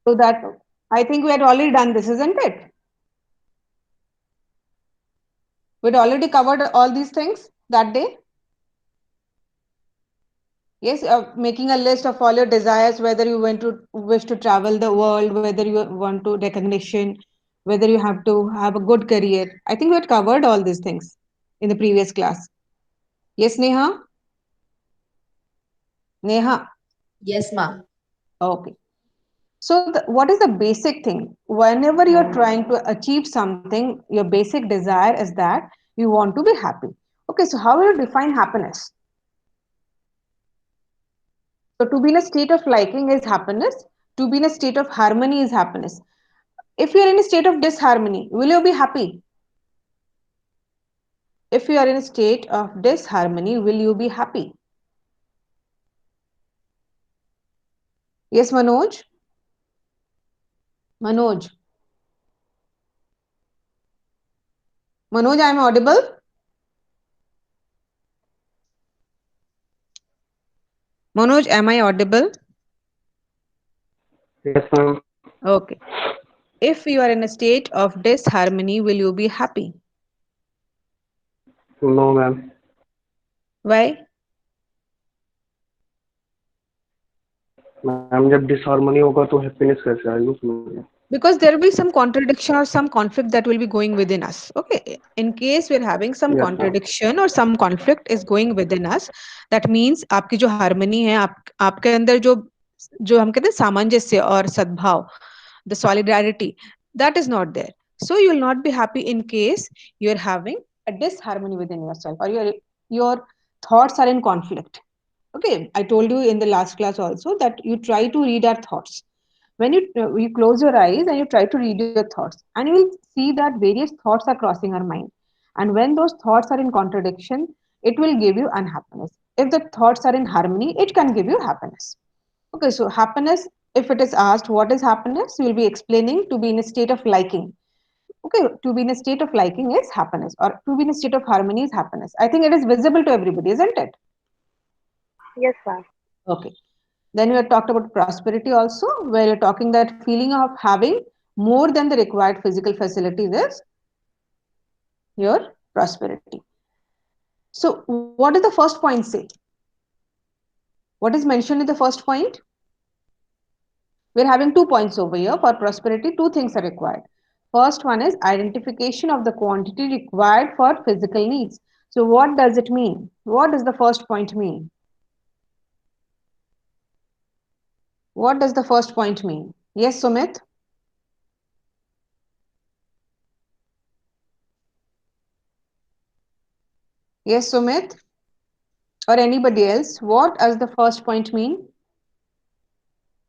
So that I think we had already done this, isn't it? We'd already covered all these things that day. Yes, making a list of all your desires, whether you want to wish to travel the world, whether you want to recognition, whether you have to have a good career. I think we had covered all these things in the previous class. Yes, Neha? Neha. Yes, ma'am. Okay. So, what is the basic thing? Whenever you're trying to achieve something, your basic desire is that you want to be happy. Okay, so how will you define happiness? So, to be in a state of liking is happiness. To be in a state of harmony is happiness. If you are in a state of disharmony, will you be happy? If you are in a state of disharmony, will you be happy? Yes, Manoj? Manoj. Manoj, I am audible? Manoj, am I audible? Yes, ma'am. Okay. If you are in a state of disharmony, will you be happy? No, ma'am. Why? Ma'am जब disharmony होगा तो happiness कैसे आएगी उसमें? Because there will be some contradiction or some conflict that will be going within us. Okay, in case we're having some yes ma'am. contradiction or some conflict is going within us, that means आपकी जो harmony है, आपके अंदर जो जो हम कहते हैं सामंजस्य और सद्भाव, the solidarity, that is not there. So you will not be happy in case you're having a disharmony within yourself, or your thoughts are in conflict. Okay, I told you in the last class also that you try to read our thoughts. When you close your eyes and you try to read your thoughts, and you will see that various thoughts are crossing our mind, and when those thoughts are in contradiction, it will give you unhappiness. If the thoughts are in harmony, it can give you happiness. Okay, so happiness, if it is asked what is happiness, you will be explaining to be in a state of liking. Okay, to be in a state of liking is happiness, or to be in a state of harmony is happiness. I think it is visible to everybody, isn't it? Yes, ma'am. Okay. Then we have talked about prosperity also, where you're talking that feeling of having more than the required physical facilities is your prosperity. So, what does the first point say? What is mentioned in the first point? We're having 2 points over here. For prosperity, two things are required. First one is identification of the quantity required for physical needs. So, what does it mean? What does the first point mean? What does the first point mean? Yes, Sumit? Yes, Sumit? Or anybody else? What does the first point mean?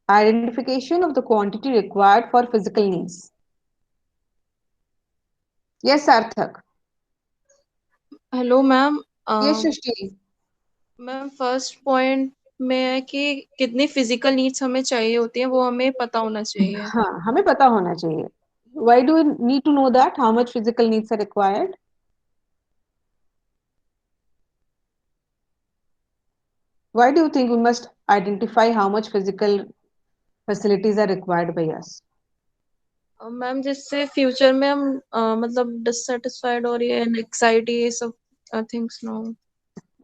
Identification of the quantity required for physical needs. Yes, Sarthak. Hello ma'am. Yes, Shrishti. Ma'am first point में है कि कितनी physical needs हमें चाहिए होती हैं वो हमें पता होना चाहिए. हाँ, हमें पता होना चाहिए. Why do we need to know that? How much physical needs are required? Why do you think we must identify how much physical facilities are required by us? Ma'am जिससे फ्यूचर में हम मतलब डिससेटिस्फाइड और ये anxiety ये सब things ना हो.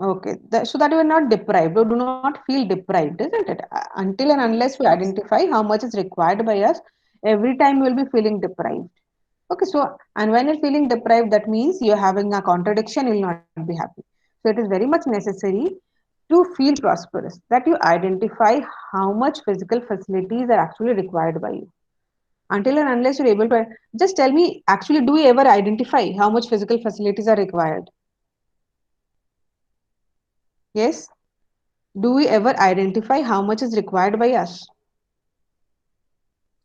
Okay, so that we are not deprived or do not feel deprived, isn't it? Until and unless we identify how much is required by us, every time we will be feeling deprived. Okay, so and when you're feeling deprived, that means you're having a contradiction, you'll not be happy. So it is very much necessary to feel prosperous, that you identify how much physical facilities are actually required by you. Until and unless you're able to, just tell me, actually, do you ever identify how much physical facilities are required? Yes? Do we ever identify how much is required by us?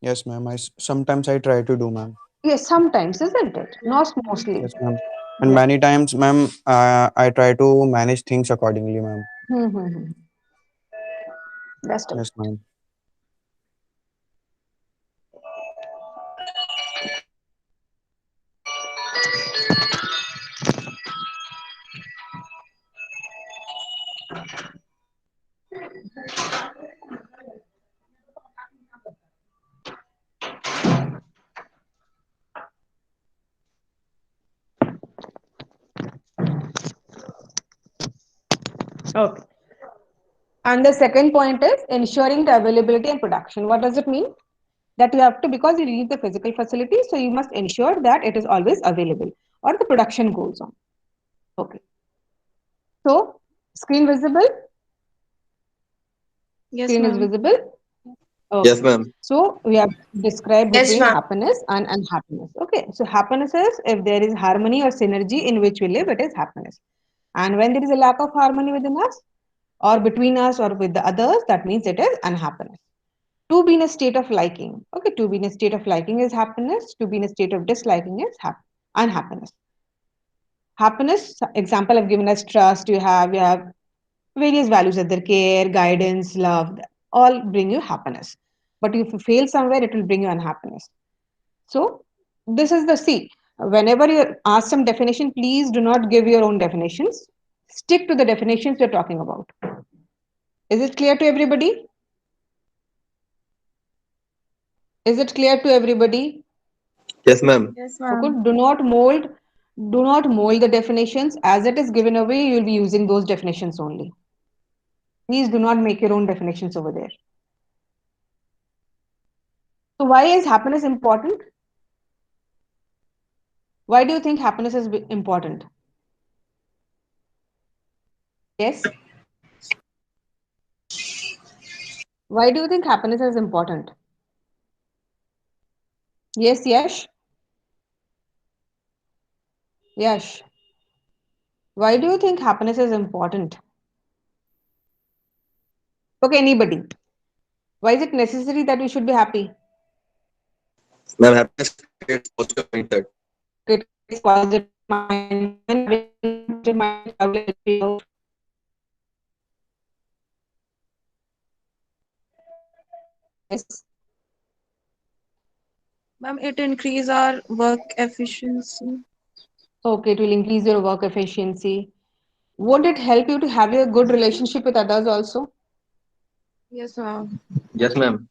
Yes, ma'am. Sometimes I try to do, ma'am. Yes, sometimes, isn't it? Not mostly. Yes, ma'am. And Yeah. many times, ma'am, I try to manage things accordingly, ma'am. Hmm. That's true. Yes, ma'am. Okay. And the second point is ensuring the availability and production. What does it mean? That you have to, because you need the physical facility, so you must ensure that it is always available or the production goes on. Okay. So, screen visible? Yes, Screen is ma'am. visible? Yes, Okay. ma'am. So, we have described Yes, between ma'am. happiness and unhappiness. Okay. So, happiness is if there is harmony or synergy in which we live, it is happiness. And when there is a lack of harmony within us or between us or with the others, that means it is unhappiness. To be in a state of liking. Okay, to be in a state of liking is happiness. To be in a state of disliking is unhappiness. Happiness, example I've given as trust, you have various values other care, guidance, love, all bring you happiness. But if you fail somewhere, it will bring you unhappiness. So this is the C. Whenever you ask some definition, please do not give your own definitions. Stick to the definitions you're talking about. Is it clear to everybody? Is it clear to everybody? Yes, ma'am. Yes, Okay, ma'am. do not mold the definitions as it is given away. You will be using those definitions only. Please do not make your own definitions over there. So why is happiness important? Why do you think happiness is important? Yes. Why do you think happiness is important? Yes, Yash. Yash. Why do you think happiness is important? Okay, anybody. Why is it necessary that we should be happy? Ma'am, happiness creates positive mindset. It creates positive mind. When having a positive mind, how will it help you out? Yes. Ma'am, it increase our work efficiency. Okay, it will increase your work efficiency. Won't it help you to have a good relationship with others also? Yes, ma'am. Yes, ma'am.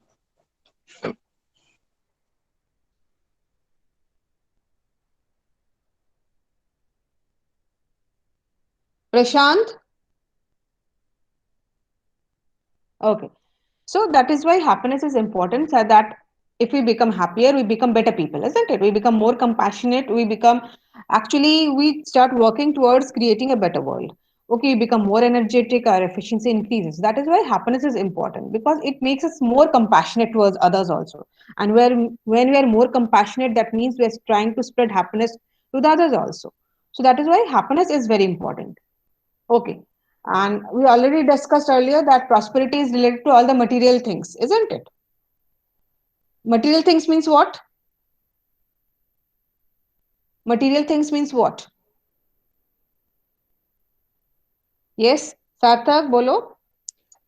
Prashant? Okay. So that is why happiness is important, so that if we become happier, we become better people, isn't it? We become more compassionate. We start working towards creating a better world. Okay, we become more energetic, our efficiency increases. That is why happiness is important because it makes us more compassionate towards others also. And when we are more compassionate, that means we are trying to spread happiness to the others also. So that is why happiness is very important. Okay. And we already discussed earlier that prosperity is related to all the material things, isn't it? Material things means what? Material things means what? Yes, Sarthak, bolo.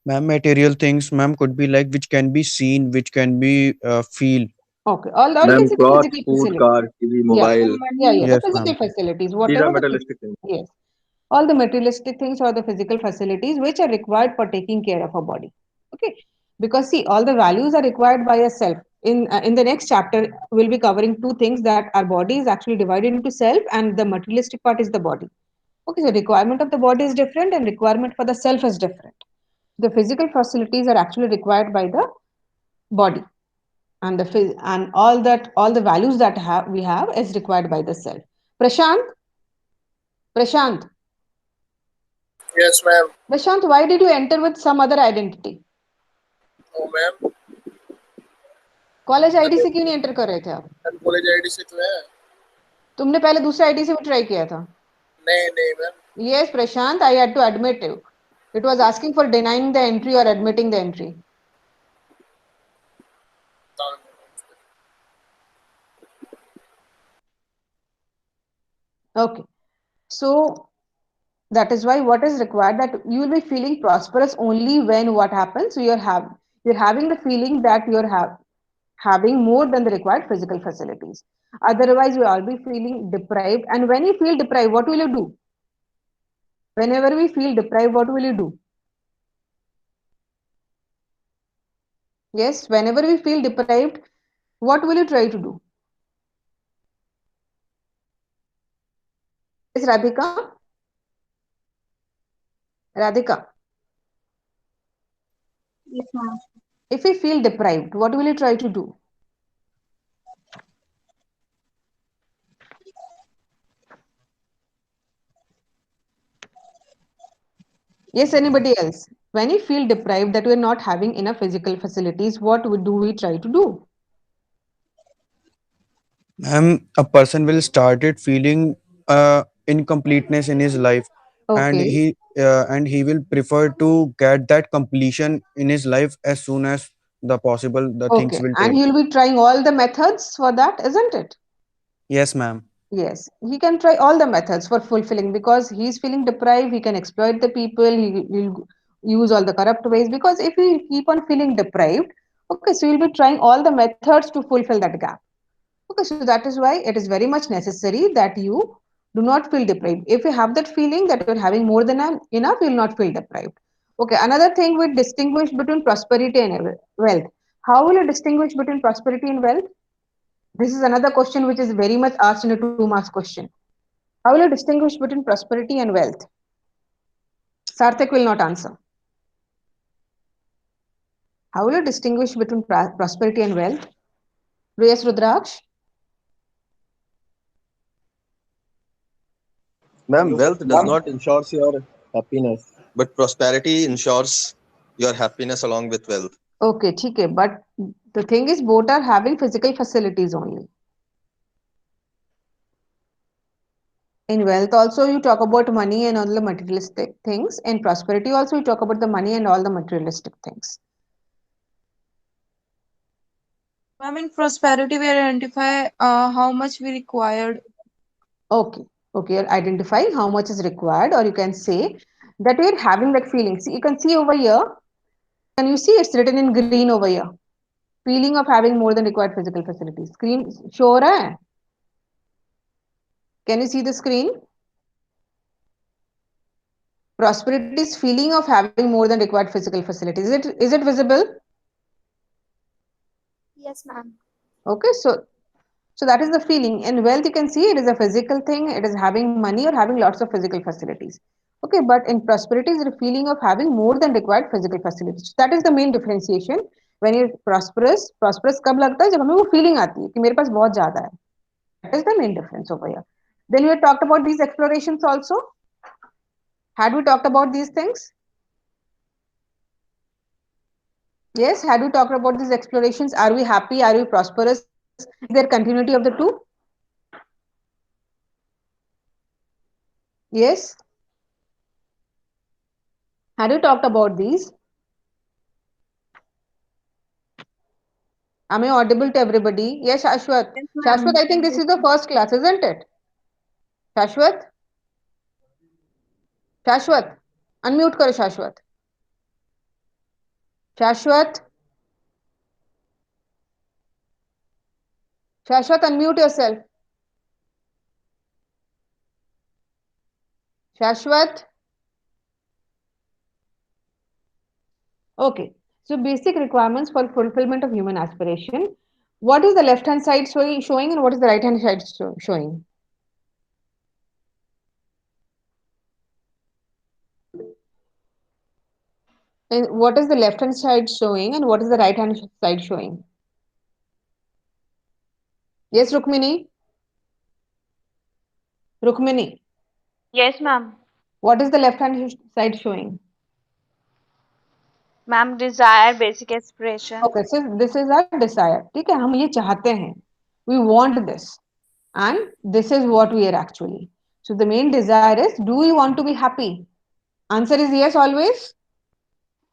Ma'am, material things, ma'am, could be like which can be seen, which can be feel. Okay, all you can Ma'am, see the clothes, physical food, facilities. car, TV, Yeah, mobile. yeah, the Yes, physical ma'am. facilities, These are whatever materialistic things. yes, all the materialistic things or the physical facilities which are required for taking care of our body. Okay, because see, all the values are required by yourself. In the next chapter, we'll be covering two things, that our body is actually divided into self and the materialistic part is the body. Okay, so requirement of the body is different and requirement for the self is different. The physical facilities are actually required by the body, and all the values that we have is required by the self. Prashant, Prashant, Yes, ma'am. Prashant, why did you enter with some other identity? Oh, ma'am. College ID से क्यों नहीं enter कर रहे थे आप? College ID से तो है. तुमने पहले दूसरे आईडी से भी ट्राई किया था? नहीं नहीं ma'am. Yes, Prashant, I had to admit you. It was asking for denying the entry or admitting the entry. Okay, so that is why what is required, that you will be feeling prosperous only when what happens, so you're having the feeling that having more than the required physical facilities. Otherwise, you will all be feeling deprived. And when you feel deprived, what will you do? Whenever we feel deprived, what will you do? Yes, whenever we feel deprived, what will you try to do? Yes, Radhika? Radhika, Yes, ma'am. if we feel deprived, what will you try to do? Yes, anybody else? When you feel deprived that we're not having enough physical facilities, what do we try to do? A person will started feeling incompleteness in his life, and Okay, he will prefer to get that completion in his life as soon as the possible the things okay. will And take. he'll be trying all the methods for that, isn't it? Yes, ma'am. Yes, he can try all the methods for fulfilling because he's feeling deprived. He can exploit the people. He will use all the corrupt ways because if we keep on feeling deprived, okay, so you'll be trying all the methods to fulfill that gap. Okay, so that is why it is very much necessary that you do not feel deprived. If you have that feeling that you're having more than enough, you'll not feel deprived. Okay, another thing we distinguish between prosperity and wealth. How will you distinguish between prosperity and wealth? This is another question which is very much asked in a 2 marks question. How will you distinguish between prosperity and wealth? Sarthak will not answer. How will you distinguish between prosperity and wealth? Yes, Rudraksh? Ma'am, wealth does not ensure your happiness, but prosperity ensures your happiness along with wealth. Okay, okay. But the thing is, both are having physical facilities only. In wealth, also, you talk about money and all the materialistic things. In prosperity, also, you talk about the money and all the materialistic things. Ma'am, in prosperity, we identify how much we required. Okay, okay. You're identifying how much is required, or you can say that you're having that feeling. See, you can see over here. Can you see it's written in green over here? Feeling of having more than required physical facilities. Screen show रहा है? Can you see the screen? Prosperity is feeling of having more than required physical facilities. Is it visible? Yes, ma'am. Okay, so that is the feeling. In wealth, you can see it is a physical thing. It is having money or having lots of physical facilities. Okay, but in prosperity, is a feeling of having more than required physical facilities. So that is the main differentiation. When you're prosperous कब लगता है जब हमें वो feeling आती है कि मेरे पास बहुत ज्यादा है. That is the main difference over here. Then we had talked about these explorations also. Had we talked about these things? Yes, had we talked about these explorations? Are we happy? Are we prosperous? Is there continuity of the two? Yes. Had you talked about these? Am I audible to everybody? Yes, Shashwat. Yes, Shashwat, ma'am. I think this is the first class, isn't it? Shashwat? Shashwat? Unmute karo Shashwat. Shashwat? Shashwat, unmute yourself. Shashwat? Okay. So basic requirements for fulfillment of human aspiration. What is the left hand side showing and what is the right hand side showing? And what is the left hand side showing and what is the right hand side showing? Yes, Rukmini? Rukmini, Yes, ma'am. what is the left hand side showing? Ma'am, desire, basic aspiration. Okay, so this is our desire. ठीक है, हम ये चाहते हैं. We want this, and this is what we are actually. So the main desire is: do we want to be happy? Answer is yes always.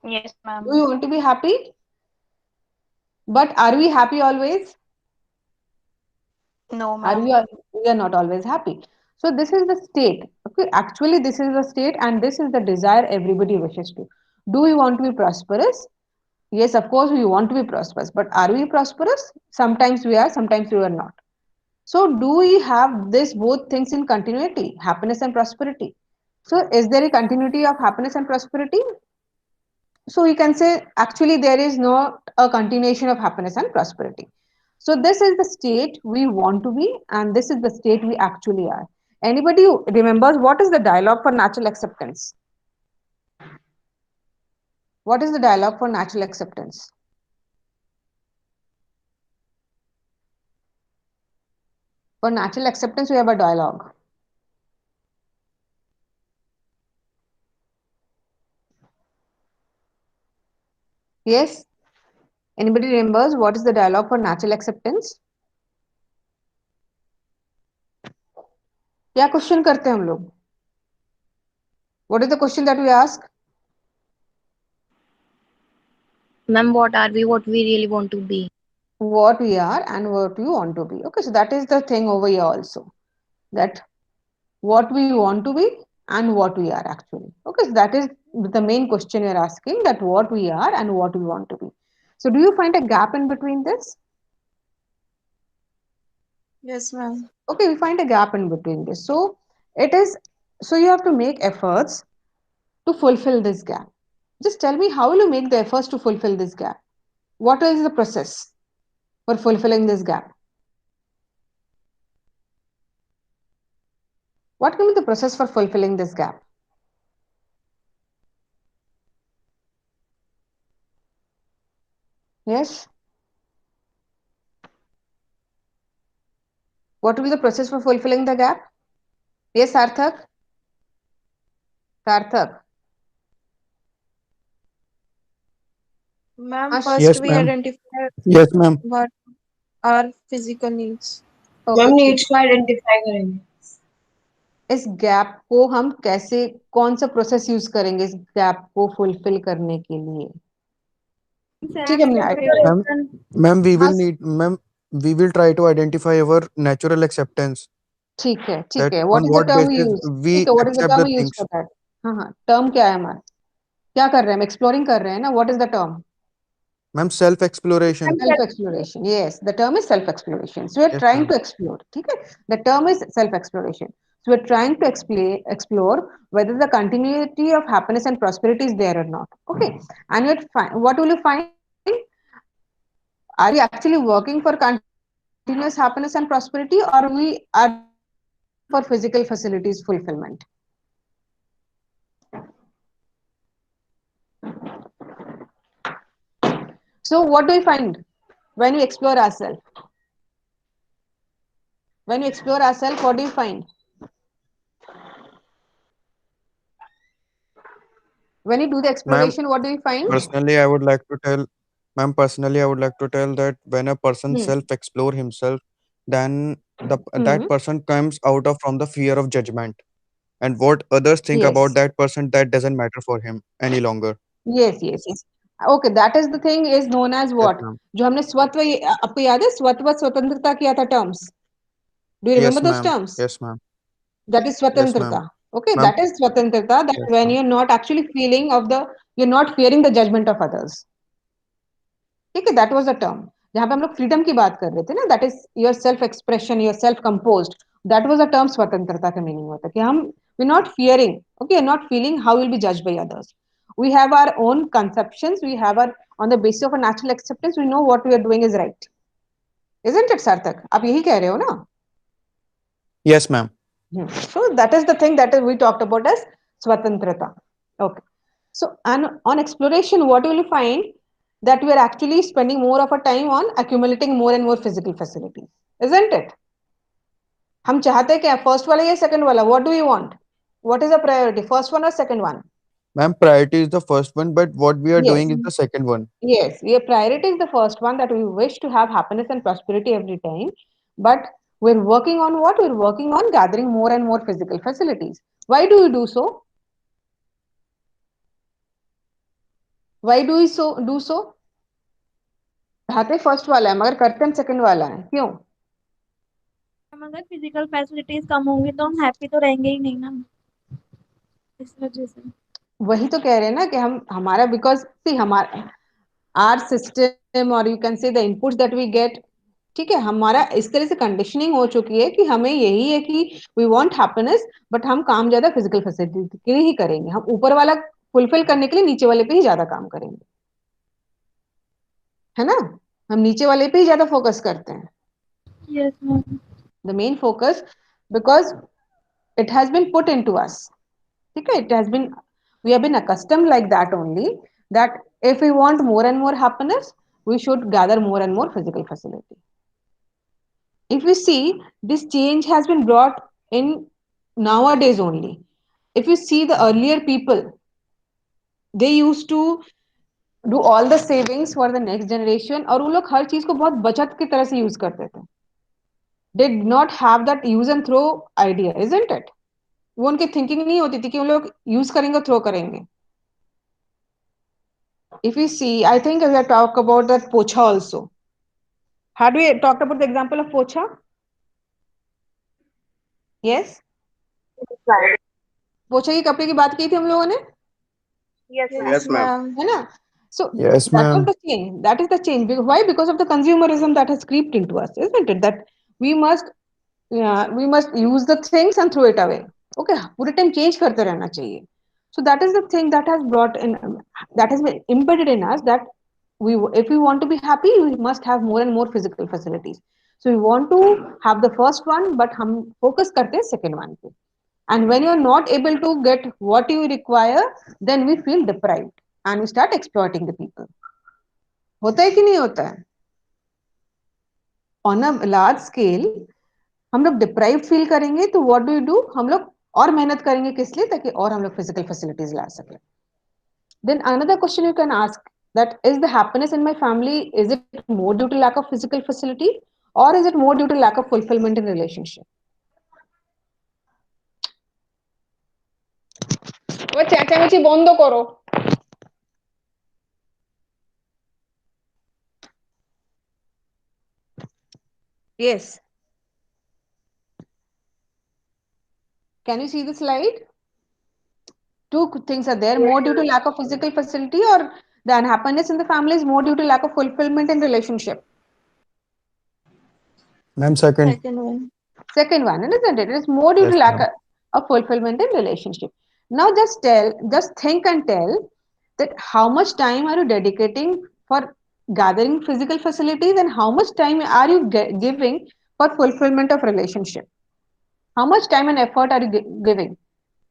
Yes, Do we ma'am. want to be happy? But are we happy always? No, Are ma'am. we are not always happy. So this is the state. Okay, actually this is the state, and this is the desire everybody wishes to. Do we want to be prosperous? Yes, of course, we want to be prosperous, but are we prosperous? Sometimes we are, sometimes we are not. So, do we have this both things in continuity, happiness and prosperity? So, is there a continuity of happiness and prosperity? So, we can say actually there is not a continuation of happiness and prosperity. So, this is the state we want to be, and this is the state we actually are. Anybody who remembers what is the dialogue for natural acceptance? What is the dialogue for natural acceptance? For natural acceptance, we have a dialogue. Yes? Anybody remembers what is the dialogue for natural acceptance? क्या question करते हैं हम लोग? What is the question that we ask? Ma'am, what are we? What we really want to be? What we are and what we want to be. Okay, so that is the thing over here also. That what we want to be and what we are actually. Okay, so that is the main question you're asking, that what we are and what we want to be. So do you find a gap in between this? Yes, ma'am. Okay, we find a gap in between this. So it is, so you have to make efforts to fulfill this gap. Just tell me, how will you make the efforts to fulfill this gap? What is the process for fulfilling this gap? What can be the process for fulfilling this gap? Yes? What will be the process for fulfilling the gap? Yes, Sarthak? Sarthak? Ma'am, Ash- first Yes, we ma'am. identify Yes, ma'am. what our physical needs. Okay, ma'am ठीक needs को identify करेंगे. इस gap को हम कैसे, कौन सा process use करेंगे इस गैप को फुलफिल करने के लिए? ठीक है, Ma'am, ma'am, ma'am, we will try to identify our natural acceptance. ठीक है, ठीक That है. on What is the what term we basis use? we ठीक है, what is the accept term the we use things. for that? हाँ हाँ, term क्या है हमारा? क्या कर रहे हैं हम? एक्सप्लोरिंग कर रहे हैं ना? What is the term? Ma'am, self exploration. Self exploration. Yes, the term is self exploration. So we are Yes, trying ma'am. to explore. ठीक है, the term is self exploration. So we're trying to explore whether the continuity of happiness and prosperity is there or not. Okay, and what will you find? Are we actually working for continuous happiness and prosperity, or we are for physical facilities fulfillment? So what do we find when we explore ourselves? When we explore ourselves, what do you find? When you do the Ma'am, exploration, what do you find? personally, I would like to tell, ma'am, personally, I would like to tell that when a person Hmm. self-explore himself, then Hmm. that person comes out of from the fear of judgment, and what others think about Yes. that person, that doesn't matter for him any longer. Yes, yes, yes. Okay, that is the thing is known as Yes, what? ma'am. जो हमने स्वत्व, आपको याद है स्वत्व स्वतंत्रता किया था terms? Do you remember Yes, those ma'am. terms? Yes, ma'am. That is Yes, swatantrata. ma'am. Okay, Ma'am. that is swatantrata. That Yes, when ma'am. you're not actually feeling of the, you're not fearing the judgment of others. ठीक है, that was the term. जहाँ पे हम लोग freedom की बात कर रहे थे ना, that is your self expression, your self composed. That was the term स्वतंत्रता का meaning होता है कि हम, we're not fearing, okay, not feeling how we'll be judged by others. We have our own conceptions. We have our, on the basis of a natural acceptance, we know what we are doing is right. Isn't it, Sarthak? आप यही कह रहे हो ना? Yes, ma'am. So that is the thing that we talked about as swatantrata. Okay. So on exploration, what will you find? That we are actually spending more of our time on accumulating more and more physical facilities, isn't it? हम चाहते हैं क्या, first वाला या second वाला? What do we want? What is the priority, first one or second one? Ma'am, priority is the first one, but what we are Yes. doing is the second one. Yes, your priority is the first one, that we wish to have happiness and prosperity every time. But we're working on what? We're working on gathering more and more physical facilities. Why do we do so? Why do we do so? चाहते first वाला है मगर करते हम second वाला है, क्यों? अगर फिजिकल फैसिलिटीज कम होंगी तो हम हैप्पी तो रहेंगे ही नहीं ना, इस वजह से. वही तो कह रहे हैं ना कि हम हमारा, बिकॉज सी हमारा आर सिस्टम और you can say the inputs that we get, ठीक है, हमारा इस तरह से कंडीशनिंग हो चुकी है कि हमें यही है कि वी वांट हैप्पीनेस, बट हम काम ज्यादा फिजिकल फैसिलिटी के लिए ही करेंगे. हम ऊपर वाला फुलफिल करने के लिए नीचे वाले पे ही ज्यादा काम करेंगे, है ना? हम नीचे वाले पे ही ज्यादा फोकस करते हैं. Yes, ma'am. The main focus, because it has been put into us. Okay, it has been, we have been accustomed like that only, that if we want more and more happiness, we should gather more and more physical facility. If we see, this change has been brought in nowadays only. If you see the earlier people, they used to do all the savings for the next generation, और वो लोग हर चीज को बहुत बचत की तरह से यूज करते थे. They did not have that use and throw idea, isn't it? वो उनकी थिंकिंग नहीं होती थी कि वो लोग यूज करेंगे थ्रो करेंगे. If you see, I think we have talked about that pocha also. Had we talked about the example of pocha? Yes. पोछे की कपड़े की बात की थी हम लोगों ने. Yes, ma'am. Yes, ma'am. है ना? So Yes, that was ma'am. the change. That is the change. Why? Because of the consumerism that has creeped into us, isn't it? That we must use the things and throw it away. Okay, पूरे time change करते रहना चाहिए. So that is the thing that has brought in, that has been embedded in us, that if we want to be happy, we must have more and more physical facilities. So we want to have the first one, but हम focus करते हैं second one पे. And when you're not able to get what you require, then we feel deprived and we start exploiting the people. होता है कि नहीं होता है? On a large scale, हम लोग डिप्राइव्ड फील करेंगे तो व्हाट डू यू डू? हम लोग और मेहनत करेंगे किस लिए? ताकि और हम लोग फिजिकल फैसिलिटीज ला सके. Then another question you can ask, that is the happiness in my family, is it more due to lack of physical facility or is it more due to lack of fulfillment in relationship? ও চেঁচামেচি বন্ধ করো. Yes. Can you see the slide? Two things are there, more due to lack of physical facility, or the unhappiness in the family is more due to lack of fulfillment in relationship. Ma'am, second. Second one. Second one, isn't it? It is more due Yes, to lack ma'am. of fulfillment in relationship. Now just think and tell that how much time are you dedicating for gathering physical facilities and how much time are you giving for fulfillment of relationship? How much time and effort are you giving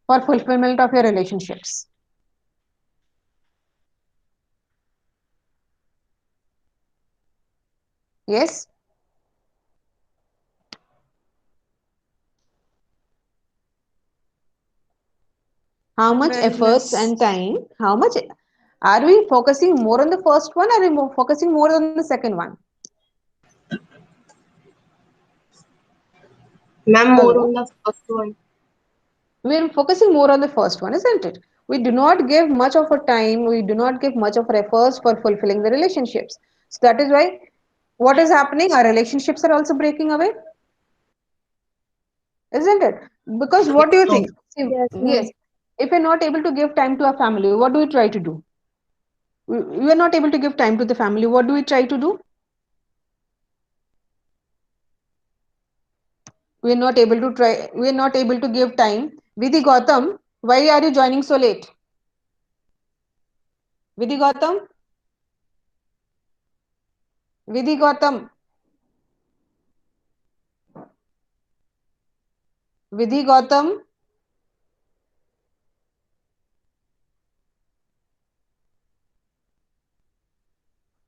for fulfillment of your relationships? Yes. How much Very efforts less. and time? How much are we focusing more on the first one, or are we focusing more on the second one? Ma'am, more Hello? on the first one. We're focusing more on the first one, isn't it? We do not give much of our time, we do not give much of our efforts for fulfilling the relationships. So that is why what is happening? Our relationships are also breaking away, isn't it? Because what do you think? See, Yes, ma'am. yes, if we're not able to give time to our family, what do we try to do? We are not able to give time to the family. What do we try to do? We are not able to try. We are not able to give time. Vidhi Gautam, why are you joining so late? Vidhi Gautam? Vidhi Gautam? Vidhi Gautam?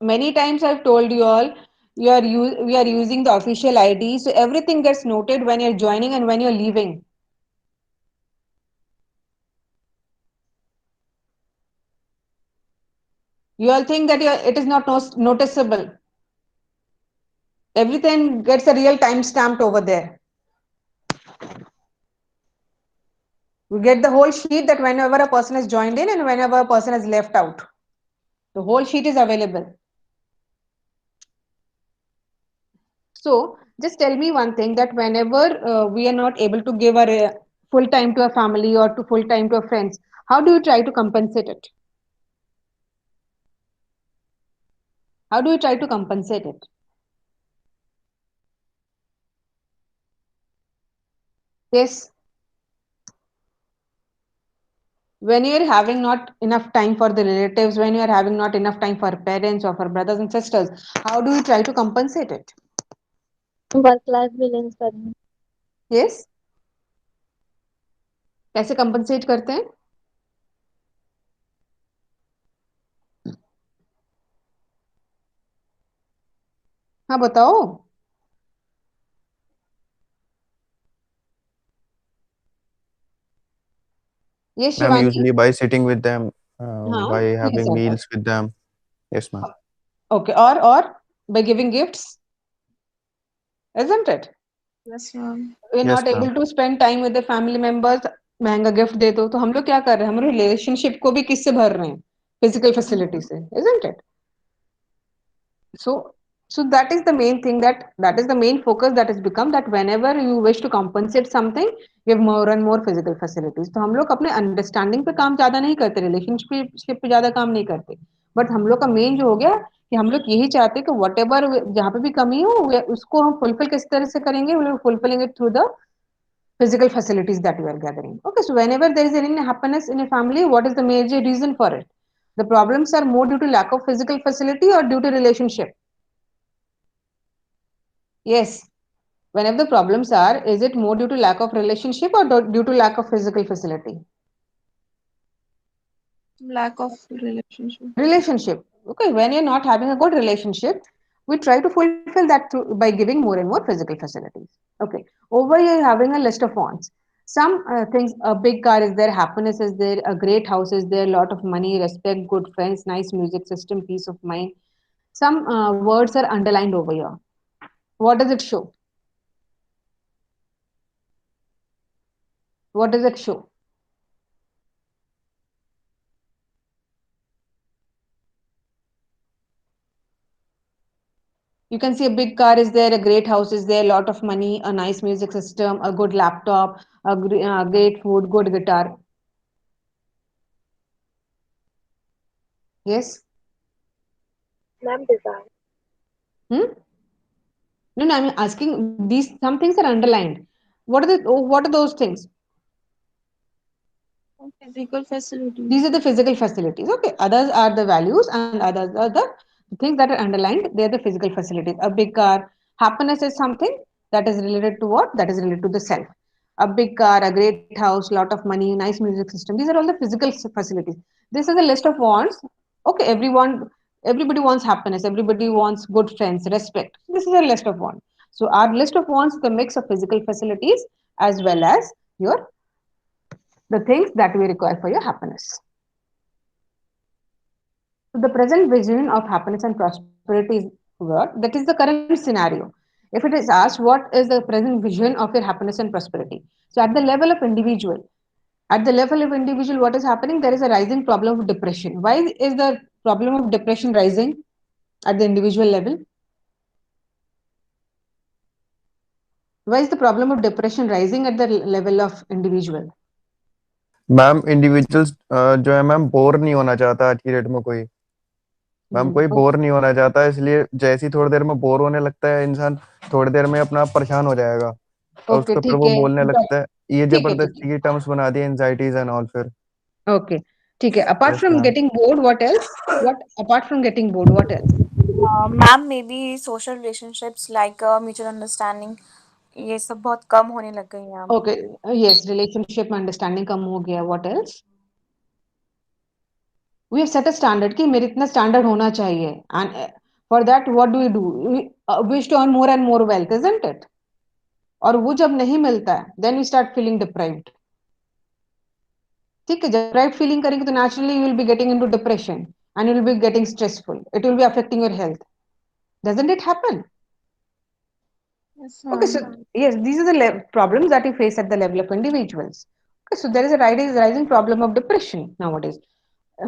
Many times I've told you all, we are using the official ID, so everything gets noted when you're joining and when you're leaving. You all think that it is not noticeable. Everything gets a real time stamped over there. We get the whole sheet that whenever a person has joined in and whenever a person has left out. The whole sheet is available. So just tell me one thing, that whenever we are not able to give our full time to a family or to full time to our friends, how do you try to compensate it? How do you try to compensate it? Yes. When you are having not enough time for the relatives, when you are having not enough time for parents or for brothers and sisters, how do you try to compensate it? Work life balance करना. Yes. कैसे compensate करते हैं? हाँ बताओ। ये Ma'am, Shivani. usually by sitting with them, हाँ by yes having okay. meals with them. Yes, ma'am. Okay, or by giving gifts, isn't it? Yes, ma'am. We're Yes, not able ma'am. to spend time with the family members. महंगा gift दे दो तो हम लोग क्या कर रहे हैं, हम रिलेशनशिप को भी किससे भर रहे हैं, फिजिकल फैसिलिटी से, isn't it? So that is the main thing, that is the main focus that has become, that whenever you wish to compensate something, you have more and more physical facilities. तो हम लोग अपने understanding पे काम ज्यादा नहीं करते, relationship पे ज्यादा काम नहीं करते, बट हम लोग का मेन जो हो गया कि हम लोग यही चाहते हैं कि वट एवर जहाँ पे भी कमी हो उसको हम फुलफिल किस तरह से करेंगे, we will fulfilling it through the physical facilities that we are gathering. Okay, so whenever there is any happiness in a family, what is the major reason for it? The problems are more due to lack of physical facility or due to relationship? Yes. Whenever the problems are, is it more due to lack of relationship or due to lack of physical facility? Lack of relationship. Relationship. Okay, when you're not having a good relationship, we try to fulfill that through, by giving more and more physical facilities. Okay, over here you're having a list of wants. Some things, a big car is there, happiness is there, a great house is there, lot of money, respect, good friends, nice music system, peace of mind. Some words are underlined over here. What does it show? What does it show? You can see a big car is there, a great house is there, a lot of money, a nice music system, a good laptop, great food, good guitar. Yes? Ma'am, desire. Hmm? No, I'm asking, these some things are underlined. What are those things? Physical facilities. These are the physical facilities. Okay. Others are the values and others are the things that are underlined. They are the physical facilities. A big car. Happiness is something that is related to what? That is related to the self. A big car, a great house, lot of money, nice music system. These are all the physical facilities. This is a list of wants. Okay, everybody wants happiness. Everybody wants good friends, respect. This is a list of wants. So our list of wants is the mix of physical facilities as well as your the things that we require for your happiness. So the present vision of happiness and prosperity is what? That is the current scenario. If it is asked, what is the present vision of your happiness and prosperity? So at the level of individual, what is happening? There is a rising problem of depression. Why is the problem of depression rising at the individual level? Why is the problem of depression rising at the level of individual? Ma'am individuals जो है ma'am bore नहीं होना चाहता आज की date में कोई। Ma'am कोई बोर नहीं होना चाहता, इसलिए जैसे ही थोड़ी देर में बोर होने लगता है इंसान, थोड़ी देर में अपना परेशान हो जाएगा और ओके उसको फिर ठीक वो है, बोलने लगता है। ये ठीक जबरदस्ती है, की टर्म्स बना दिए, एंजाइटीज एंड ऑल फिर। ओके ठीक है। Apart yes from ma'am. Getting bored, what else? What apart from getting bored, what else? Ma'am may be social relationships like mutual understanding ये सब बहुत कम होने लग गई हैं अब। ओके यस, रिलेशनशिप में अंडरस्टैंडिंग कम हो गया, what else? We have set a standard कि मेरे इतना स्टैंडर्ड होना चाहिए, and for that what do we do? Wish to earn more and more wealth, isn't it? और वो जब नहीं मिलता है, then we start feeling deprived. ठीक है, जब डिप्राइव्ड फीलिंग करेंगे तो naturally you will be getting into depression and you will be getting stressful, it will be affecting your health, doesn't it happen? Yes, Okay, ma'am. so yes, these are the problems that we face at the level of individuals. Okay, so there is a rising problem of depression nowadays.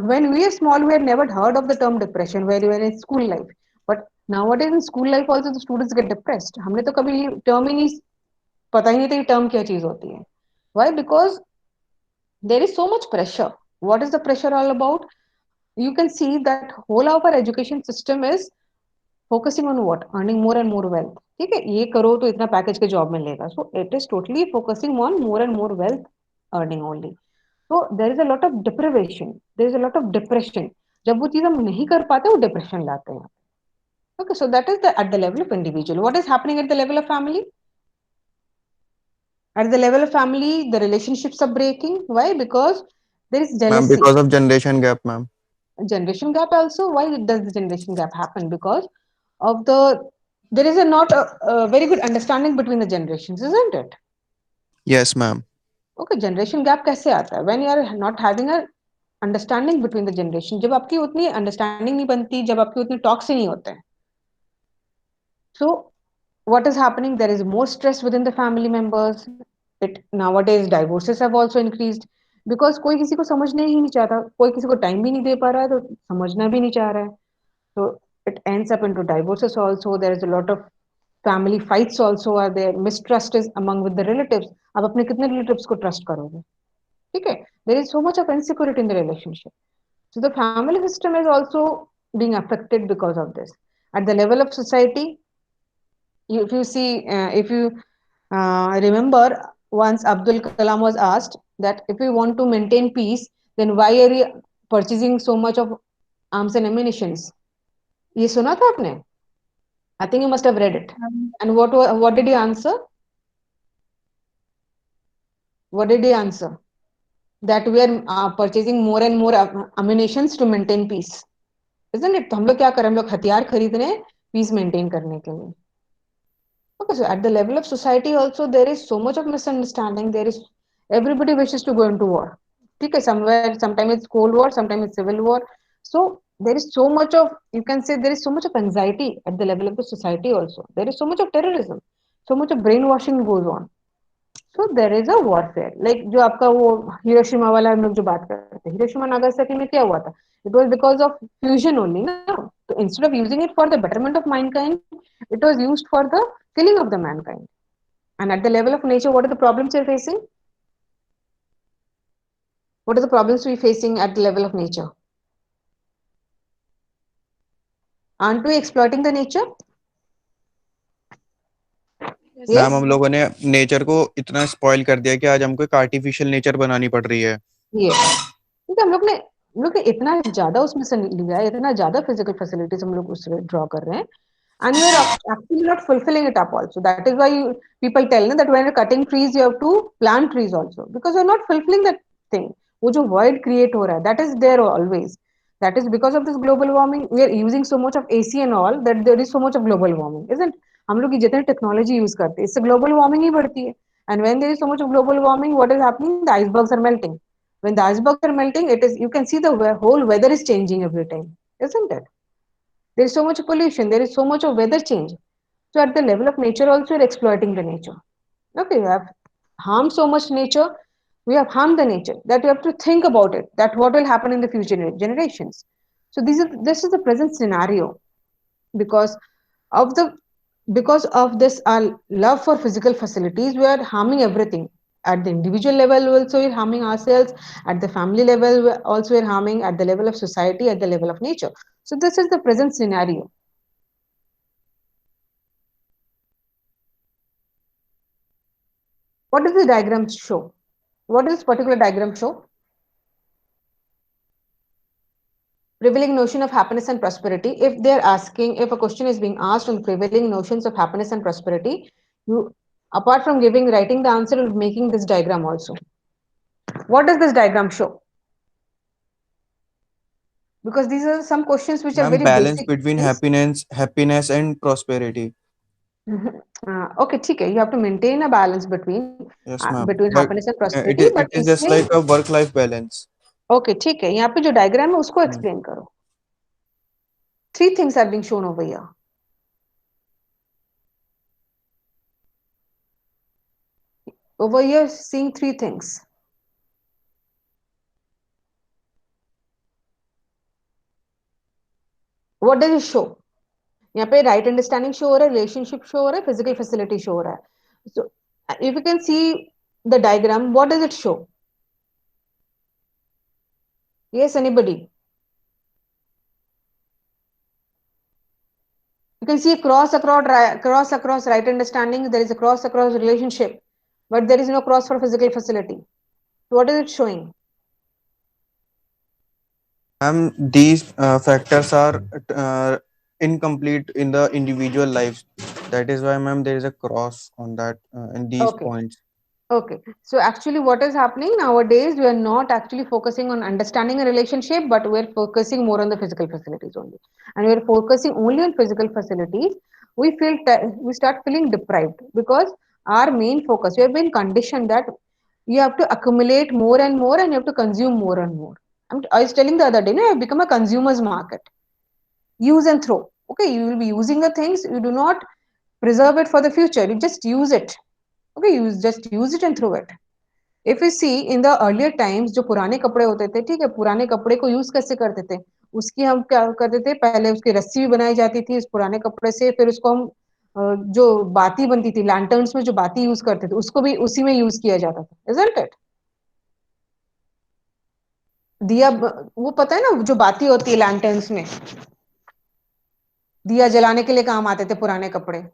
When we are small, we had never heard of the term depression where we were in school life. But nowadays in school life also the students get depressed. हमने तो कभी ये term ही नहीं, पता ही नहीं था ये term क्या चीज होती है. Why? Because there is so much pressure. What is the pressure all about? You can see that whole of our education system is focusing on what? Earning more and more wealth. ठीक है, ये करो तो इतना package के job मिलेगा. So it is totally focusing on more and more wealth earning only. So there is a lot of deprivation. There is a lot of depression. जब वो चीज हम नहीं कर पाते वो डिप्रेशन लाते हैं. Okay, so that is the at the level of individual. What is happening at the level of family? At the level of family, the relationships are breaking. Why? Because there is ma'am jealousy. Because of generation gap ma'am. Generation gap also. Why does the generation gap happen? Because of the there is not a very good understanding between the generations, isn't it? Yes, ma'am. Okay, generation gap कैसे आता है? When you are not having a understanding between the generation, जब आपकी उतनी understanding नहीं बनती, जब आपके उतने talks ही नहीं होते हैं. So what is happening? There is more stress within the family members. It nowadays divorces have also increased because कोई किसी को समझने ही नहीं चाहता, कोई किसी को time भी नहीं दे पा रहा है, तो समझना भी नहीं चाह रहा है. So it ends up into divorces also. There is a lot of family fights also are there. Mistrust is among with the relatives. आप अपने कितने relatives को trust करोगे? ठीक है? There is so much of insecurity in the relationship. So the family system is also being affected because of this. At the level of society, if you see, if you remember, once Abdul Kalam was asked that if we want to maintain peace, then why are you purchasing so much of arms and ammunitions? ये सुना था आपने? I think you must have read it. And what did he answer? What did he answer? That we are purchasing more and more ammunitions to maintain peace. Isn't it? तो हम लोग क्या करें? हम लोग हथियार खरीद रहे हैं peace maintain करने के लिए. Okay, so at the level of society also there is so much of misunderstanding. There is everybody wishes to go into war. Okay, somewhere sometimes it's cold war, sometimes it's civil war. So there is so much of, you can say there is so much of anxiety at the level of the society also. There is so much of terrorism, so much of brainwashing goes on. So there is a warfare. Like जो आपका वो Hiroshima वाला हम लोग जो बात करते हैं, हिरोशिमा नागासाकी में क्या हुआ था? It was because of fusion only, no? So instead of using it for the betterment of mankind, it was used for the killing of the mankind. And at the level of nature, what are the problems we're facing? What are the problems we're facing at the level of nature? Aren't we exploiting the nature? Ma'am हम लोगों ने nature को इतना spoil कर दिया कि आज हमको एक आर्टिफिशियल नेचर बनानी पड़ रही है. क्योंकि हम लोग ने इतना ज्यादा उसमें से लिया है, इतना ज्यादा फिजिकल फैसिलिटीज हम लोग उससे ड्रॉ कर रहे हैं, and we are actually not fulfilling it up also. That is why people tell me that when you're cutting trees, you have to plant trees also, because you're not fulfilling that thing. वो जो void create हो रहा है, that is there always. That is because of this global warming. We are using so much of AC and all that there is so much of global warming, isn't? हम लोग जितने technology use करते हैं, इससे global warming ही बढ़ती है. And when there is so much of global warming, what is happening? The icebergs are melting. When the icebergs are melting, it is, you can see the whole weather is changing every time, isn't it? There is so much pollution, there is so much of weather change. So at the level of nature also, you're exploiting the nature. Okay, you have harmed so much nature, we have harmed the nature, that you have to think about it, that what will happen in the future generations. So this is the present scenario. Because of the, because of this our love for physical facilities, we are harming everything. At the individual level also we're harming ourselves, at the family level also we're harming, at the level of society, at the level of nature. So this is the present scenario. What does the diagram show? What does this particular diagram show? Prevailing notion of happiness and prosperity. If they're asking, if a question is being asked on prevailing notions of happiness and prosperity, you, apart from writing the answer, you're making this diagram also. What does this diagram show? Because these are some questions which are very balance basic. between happiness and prosperity. Okay, ठीक है. You have to maintain a balance between between happiness and prosperity. It is just like a work-life balance. Okay, ठीक है. यहाँ पे जो diagram है उसको explain करो. 3 things are being shown over here. Over here, seeing 3 things. What does it show? यहाँ पे right understanding show हो रहा है, relationship show हो रहा है, physical facility show हो रहा है. So if you can see the diagram, what does it show? Yes, anybody? You can see a cross across right understanding. There is a cross across relationship, but there is no cross for physical facility. So what is it showing? These factors are incomplete in the individual lives. That is why, ma'am, there is a cross on that in these points. Okay. So actually what is happening nowadays, we are not actually focusing on understanding a relationship, but we're focusing more on the physical facilities only. And we're focusing only on physical facilities. we start feeling deprived because our main focus, we have been conditioned that you have to accumulate more and more and you have to consume more and more. I was telling the other day, you have become a consumer's market. Use and throw. Okay, you will be using the things, you do not preserve it for the future, you just use it. Okay, you just use it and throw it. If you see in the earlier times, जो पुराने कपड़े होते थे, ठीक है, पुराने कपड़े को यूज कैसे करते थे, उसकी हम क्या करते थे, पहले उसकी रस्सी भी बनाई जाती थी उस पुराने कपड़े से, फिर उसको हम जो बाती बनती थी लैंटर्न्स में, जो बाती यूज करते थे उसको भी उसी में यूज किया जाता था, इजंट इट? दिया वो पता है ना, जो बाती होती है लैंटर्न्स में, दिया जलाने के लिए काम आते थे पुराने कपड़े।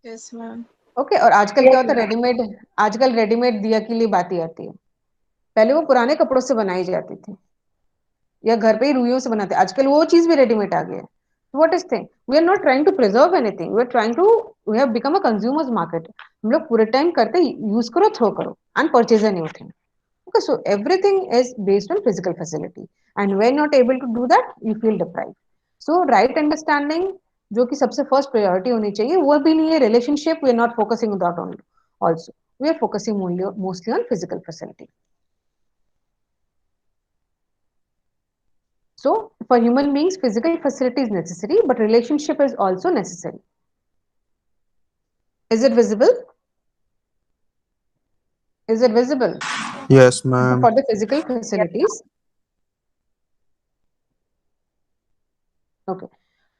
Yes ma'am. ओके, और आजकल क्या होता है, रेडीमेड, आजकल रेडीमेड दिया के लिए बाती आती है, पहले वो पुराने कपड़ों से बनाई जाती थी या घर पे ही रुइयों से बनाते, आजकल वो चीज भी रेडीमेड आ गई है। What is thing, we are not trying to preserve anything, we are trying to, we have become a consumers market. हम लोग पूरे टाइम करते यूज करो, थ्रो करो and purchase a new thing. Okay, so everything is based on physical facility and when not able to do that you feel deprived. So right understanding जो कि सबसे first priority होनी चाहिए, वो भी नहीं है relationship, we are not focusing that only, also we are focusing mostly on physical facility. So, for human beings, physical facility is necessary, but relationship is also necessary. Is it visible? Is it visible? Yes, ma'am. For the physical facilities. Okay.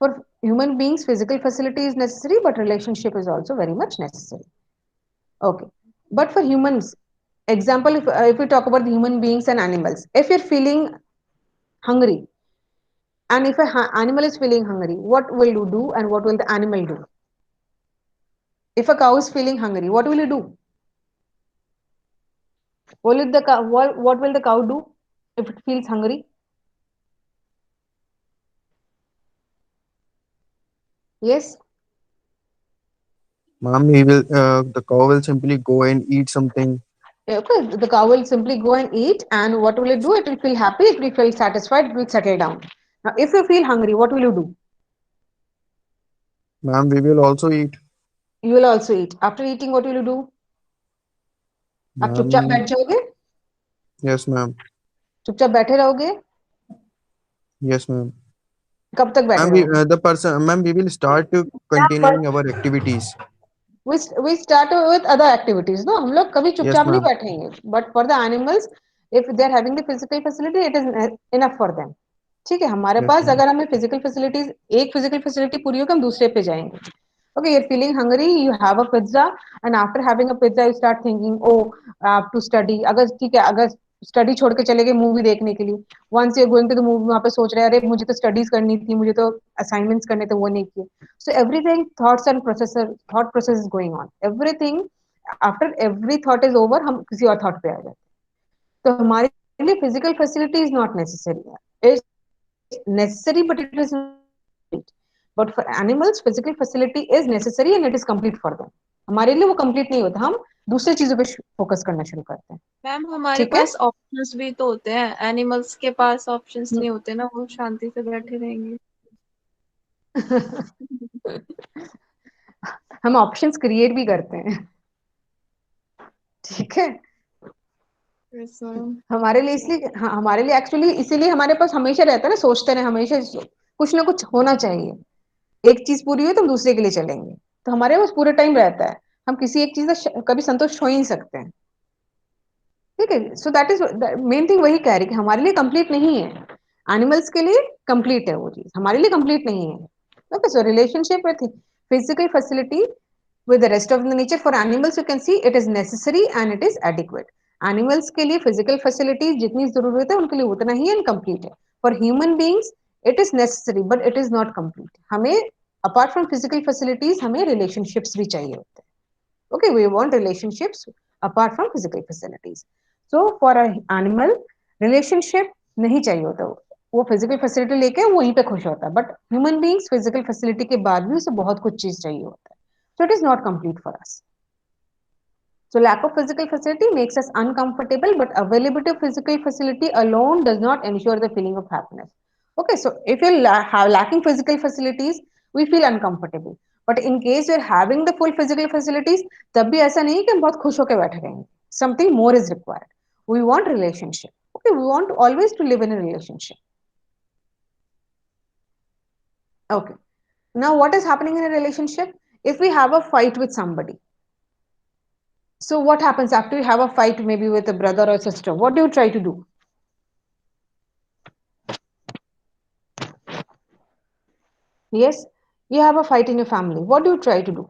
For human beings, physical facility is necessary, but relationship is also very much necessary. Okay. But for humans, example, if we talk about the human beings and animals, if you're feeling hungry, and if an animal is feeling hungry, what will you do and what will the animal do? If a cow is feeling hungry, what will you do? What will the cow do if it feels hungry? Yes. Ma'am, the cow will simply go and eat something. Okay, the cow will simply go and eat, and what will it do? It will feel happy, it will feel satisfied, it will settle down. Now, if you feel hungry, what will you do? Ma'am, we will also eat. You will also eat. After eating, what will you do? आप चुपचाप बैठ Ma'am, जाओगे? yes, ma'am. चुपचाप बैठे रहोगे? Yes, ma'am. कब तक बैठे Ma'am, रहोगे? ma'am, we will start to continuing our activities. We start with other activities, no? हम लोग कभी Yes, चुपचाप नहीं ma'am. बैठेंगे. But for the animals, if they are having the physical facility, it is enough for them. ठीक है, हमारे Yes, पास ma'am. अगर हमें फिजिकल फैसिलिटीज, एक फिजिकल फैसिलिटी पूरी होगी, हम दूसरे पे जाएंगे. Okay, you're feeling hungry, you have a pizza, and after having a pizza, you start thinking, oh, I have to study. अगर ठीक है, अगर स्टडी छोड़ के चले गए मूवी देखने के लिए, once you're going to the movie, वहां पे सोच रहे हैं, अरे मुझे तो स्टडीज करनी थी, मुझे तो असाइनमेंट्स करने थे, वो नहीं किए. So everything, thought process is going on. Everything, after every thought is over, हम किसी और thought पे आ जाते हैं. तो हमारे लिए physical facility is not necessary. It's necessary, but it is not complete. But for animals, physical facility is necessary and it is complete for them. हमारे लिए वो complete नहीं होता, हम दूसरी चीजों पे फोकस करना शुरू करते हैं. मैम हमारे ठीक है. पास ऑप्शंस भी तो होते हैं, एनिमल्स के पास ऑप्शंस नहीं होते ना, वो शांति से बैठे रहेंगे. हम ऑप्शंस क्रिएट भी करते हैं. ठीक है. Yes, ma'am. हमारे लिए इसलिए, हाँ, हमारे लिए एक्चुअली इसीलिए हमारे पास हमेशा रहता है ना, सोचते रहे हमेशा कुछ ना कुछ होना चाहिए. एक चीज पूरी हुई तो हम दूसरे के लिए चलेंगे, तो हमारे पास पूरे टाइम रहता है, हम किसी एक चीज से कभी संतुष्ट हो ही नहीं सकते हैं. ठीक है. So that is main thing, वही कह रही कि हमारे लिए कंप्लीट नहीं है, एनिमल्स के लिए कंप्लीट है वो चीज, हमारे लिए कंप्लीट नहीं है. Okay, so relationship with physical facility with the rest of the nature, for animals you can see it is necessary and it is adequate. Animals के लिए physical facilities जितनी जरूरत है उनके लिए उतना ही incomplete है. For human beings it is necessary but it is not complete. हमें apart from physical facilities हमें relationships भी चाहिए होते हैं. Okay, we want relationships apart from physical facilities. So for an animal relationship नहीं चाहिए होता, वो फिजिकल फैसिलिटी लेके वहीं पे खुश होता है, but human beings physical facility के बाद भी उसे बहुत कुछ चीज चाहिए होता है. So it is not complete for us. So lack of physical facility makes us uncomfortable, but availability of physical facility alone does not ensure the feeling of happiness. Okay, so if you're lacking physical facilities, we feel uncomfortable. But in case you're having the full physical facilities, तब भी ऐसा नहीं है कि हम बहुत खुश होकर बैठे रहेंगे. Something more is required. We want relationship. Okay, we want always to live in a relationship. Okay. Now, what is happening in a relationship? If we have a fight with somebody, so what happens after you have a fight, maybe with a brother or sister? What do you try to do? Yes, you have a fight in your family. What do you try to do?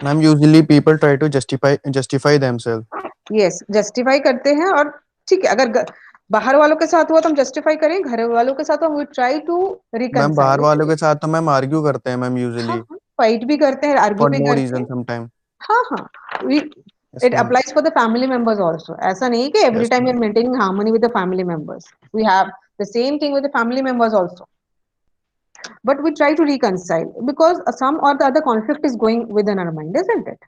Ma'am, usually people try to justify themselves. Yes, justify करते हैं और ठीक है अगर बाहर वालों के साथ हुआ तो हम justify करें, घर वालों के साथ we try to reconcile. Ma'am बाहर वालों के साथ तो मैम आर्ग्यू करते हैं मैम हाँ यूजुअली हाँ fight भी करते हैं, argue फॉर भी नो करते रीजन हैं. समटाइम. हाँ हाँ we yes it ma'am. applies for the family members also. ऐसा नहीं कि every yes time ma'am. you're maintaining harmony with the family members. We have the same thing with the family members also. But we try to reconcile because some or the other conflict is going within our mind, isn't it?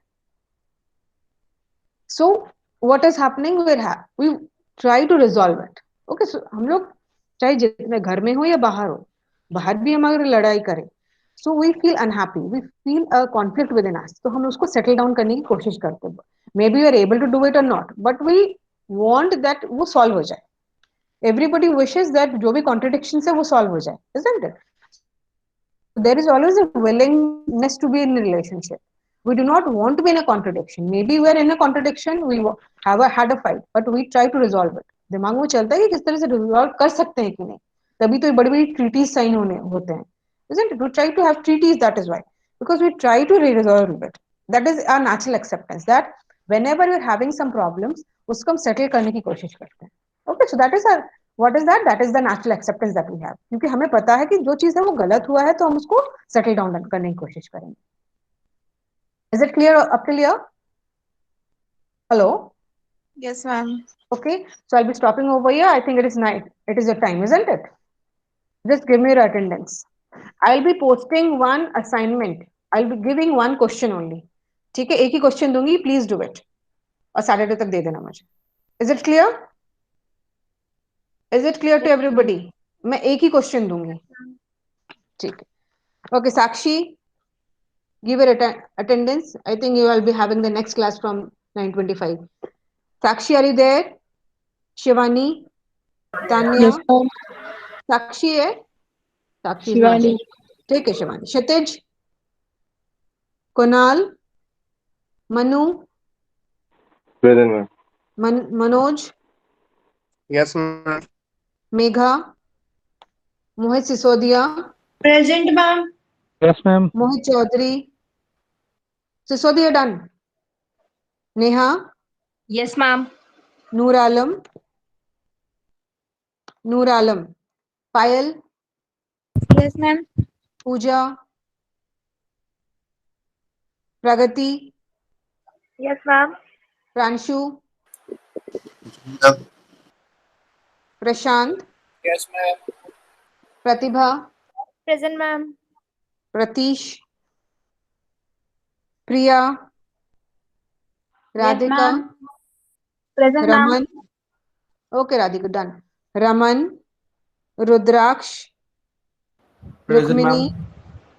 So what is happening? We try to resolve it. Okay, so हम लोग चाहे जितने घर में हो या बाहर भी हम अगर लड़ाई करें, so we feel unhappy, we feel a conflict within us. तो हम उसको settle down करने की कोशिश करते हैं. Maybe you are able to do it or not, but we want that वो solve हो जाए. Everybody wishes that जो भी contradictions है वो solve हो जाए, isn't it? There is always a willingness to be in a relationship. We do not want to be in a contradiction. Maybe we are in a contradiction, we had a fight, but we try to resolve it. दिमाग में चलता है कि किस तरह से resolve कर सकते हैं कि नहीं. तभी तो ये बड़ी-बड़ी treaties sign होते हैं. Isn't it? We try to have treaties, that is why. Because we try to resolve it. That is our natural acceptance. That whenever we are having some problems, उसको हम settle करने की कोशिश करते हैं. Okay, so that is our what is that? That is the natural acceptance that we have. क्योंकि हमें पता है कि जो चीज है वो गलत हुआ है तो हम उसको सेटल डाउन करने की कोशिश करेंगे. Is it clear up till here? Hello? Yes, ma'am. Okay, so I'll be stopping over here. I think it is night. It is your time, isn't it? Just give me your attendance. I'll be posting one assignment. I'll be giving one question only. ठीक है, एक ही question दूंगी, please do it और Saturday तक दे देना मुझे. Is it clear? Is it clear to everybody? मैं एक ही क्वेश्चन दूंगी. ठीक है. Okay, Sakshi, give your attendance. I think you will be having the next class from 9:25. Sakshi, are you there? Shivani, Tanya. Yes, ma'am. Sakshi है? Sakshi is not Shivani. there. ठीक है, Shivani. Kshitij, Kunal, Manu, Present, ma'am. Manoj, Yes, ma'am. Megha, Mohit Sisodia, Present, ma'am. Yes, ma'am. Mohit Chaudhary. Sisodia done. Neha, Yes, ma'am. Noor Alam, Noor Alam, Payal, Yes, ma'am. Pooja, Pragati, Yes, ma'am. Pranshu, Prashant, Yes, ma'am. Pratibha, Present, ma'am. Pratish, Priya, Radhika, ma'am. Present, ma'am. Raman. Okay, Radhika, done. Raman, Rudraksh, Present, Rukmini. ma'am.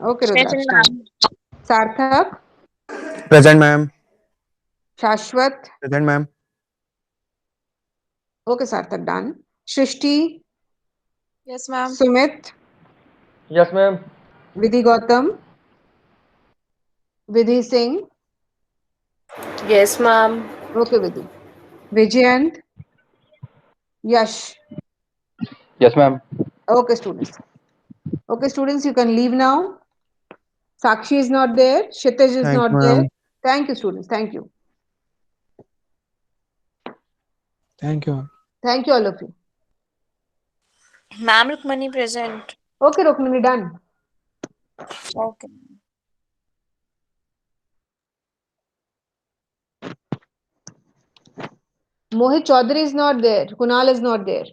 Okay, Rudraksh, Present, done. Sarthak, present ma'am. Shashwat. Present ma'am. Okay, Sarthak, done. Shrishti, Yes, ma'am. Sumit, Yes, ma'am. Vidhi Gautam, Vidhi Singh. Yes, ma'am. Okay, Vidhi. Vijayant, Yash. Yes, ma'am. Okay, students. Okay, students, you can leave now. Sakshi is not there. Kshitij is Thanks, not there. ma'am. Thank you, students. Thank you. Thank you, ma'am. Thank you, all of you. Ma'am Rukmani present. Okay, Rukmini, done. Okay. Mohit Chaudhary is not there. Kunal is not there.